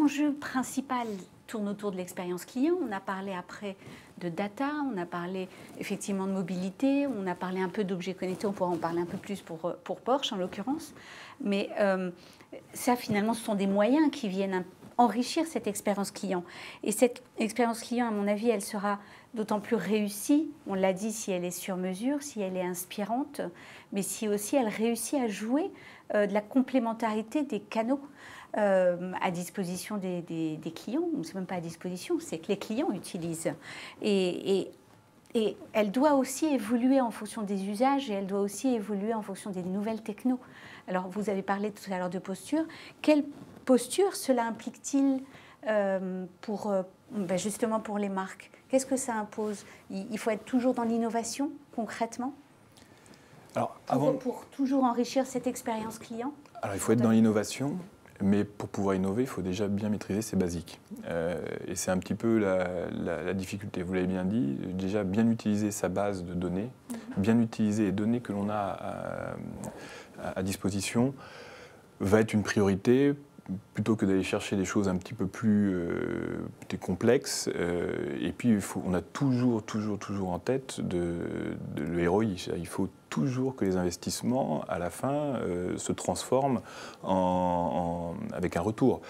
l'enjeu principal tourne autour de l'expérience client. On a parlé après de data, on a parlé effectivement de mobilité, on a parlé un peu d'objets connectés, on pourra en parler un peu plus pour Porsche en l'occurrence. Mais ça, finalement, ce sont des moyens qui viennent enrichir cette expérience client. Et cette expérience client, à mon avis, elle sera d'autant plus réussie, on l'a dit, si elle est sur mesure, si elle est inspirante, mais si aussi elle réussit à jouer de la complémentarité des canaux à disposition des clients. C'est même pas à disposition, c'est que les clients utilisent. Et elle doit aussi évoluer en fonction des usages et elle doit aussi évoluer en fonction des nouvelles technos. Alors, vous avez parlé tout à l'heure de posture. Quelle posture cela implique-t-il justement pour les marques? Qu'est-ce que ça impose? Il faut être toujours dans l'innovation, concrètement, pour toujours enrichir cette expérience client? Alors, il faut être dans l'innovation, mais pour pouvoir innover, il faut déjà bien maîtriser ses basiques. Et c'est un petit peu la difficulté, vous l'avez bien dit, déjà bien utiliser sa base de données, bien utiliser les données que l'on a à disposition, va être une priorité, plutôt que d'aller chercher des choses un petit peu plus complexes. Et puis, on a toujours en tête le ROI. Il faut toujours que les investissements, à la fin, se transforment avec un retour.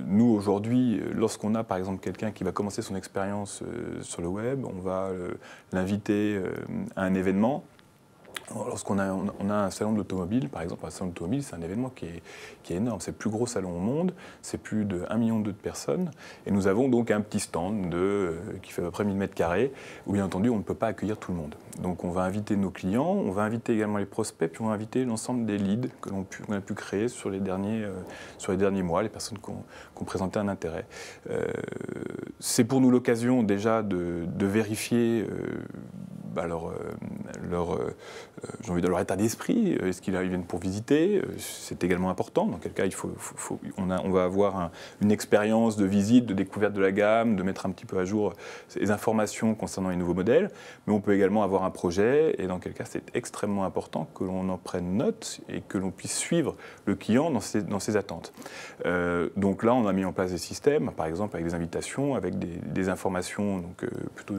Nous, aujourd'hui, lorsqu'on a, par exemple, quelqu'un qui va commencer son expérience sur le web, on va l'inviter à un événement. Lorsqu'on a un salon de l'automobile, par exemple, un salon de l'automobile, c'est un événement qui est énorme. C'est le plus gros salon au monde, c'est plus de 1,2 million de personnes. Et nous avons donc un petit stand qui fait à peu près 1000 mètres carrés, où bien entendu, on ne peut pas accueillir tout le monde. Donc on va inviter nos clients, on va inviter également les prospects, puis on va inviter l'ensemble des leads qu'on a pu créer sur les derniers mois, les personnes qui ont présenté un intérêt. C'est pour nous l'occasion déjà de vérifier leur état d'esprit, est-ce qu'ils viennent pour visiter, c'est également important, dans quel cas on va avoir une expérience de visite, de découverte de la gamme, de mettre un petit peu à jour les informations concernant les nouveaux modèles, mais on peut également avoir un projet, et dans quel cas c'est extrêmement important que l'on en prenne note et que l'on puisse suivre le client dans ses attentes. Donc là, on a mis en place des systèmes, par exemple avec des invitations, avec des informations donc, plutôt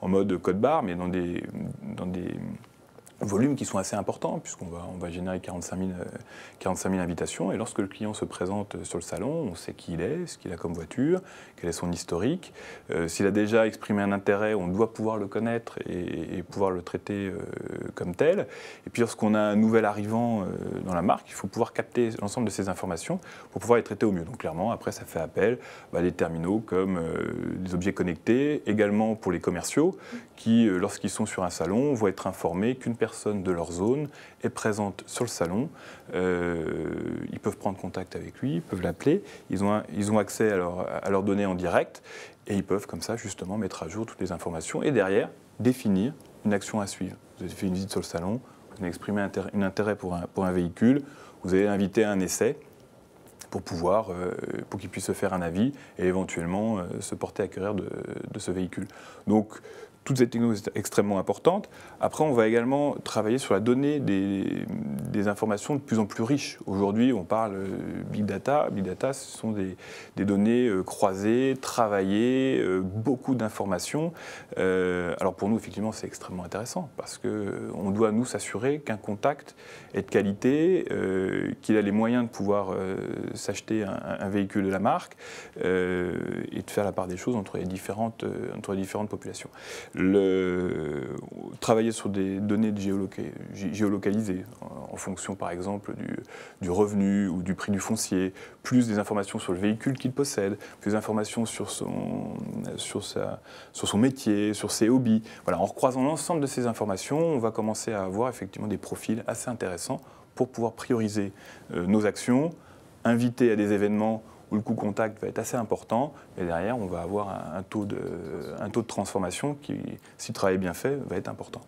en mode code barre, mais dans des volumes qui sont assez importants, puisqu'on va générer 45 000 invitations. Et lorsque le client se présente sur le salon, on sait qui il est, ce qu'il a comme voiture, quel est son historique. S'il a déjà exprimé un intérêt, on doit pouvoir le connaître et pouvoir le traiter comme tel. Et puis lorsqu'on a un nouvel arrivant dans la marque, il faut pouvoir capter l'ensemble de ces informations pour pouvoir les traiter au mieux. Donc clairement, après, ça fait appel à des terminaux comme les objets connectés, également pour les commerciaux, qui, lorsqu'ils sont sur un salon, vont être informés qu'une personne de leur zone est présente sur le salon. Ils peuvent prendre contact avec lui, ils peuvent l'appeler, ils ont accès à leurs données en direct et ils peuvent comme ça justement mettre à jour toutes les informations et derrière définir une action à suivre. Vous avez fait une visite sur le salon, vous avez exprimé un intérêt pour un véhicule, vous avez invité à un essai pour qu'il puisse se faire un avis et éventuellement se porter acquéreur de ce véhicule. Donc, toute cette technologie est extrêmement importante. Après, on va également travailler sur la donnée des informations de plus en plus riches. Aujourd'hui, on parle Big Data. Big Data, ce sont des données croisées, travaillées, beaucoup d'informations. Alors pour nous, effectivement, c'est extrêmement intéressant parce qu'on doit nous s'assurer qu'un contact est de qualité, qu'il a les moyens de pouvoir s'acheter un véhicule de la marque et de faire la part des choses entre les différentes populations. Travailler sur des données géolocalisées en fonction par exemple du revenu ou du prix du foncier, plus des informations sur le véhicule qu'il possède, plus des informations sur son métier, sur ses hobbies. Voilà, en recroisant l'ensemble de ces informations, on va commencer à avoir effectivement des profils assez intéressants pour pouvoir prioriser nos actions, inviter à des événements où le coût contact va être assez important, et derrière, on va avoir un taux de transformation qui, si le travail est bien fait, va être important.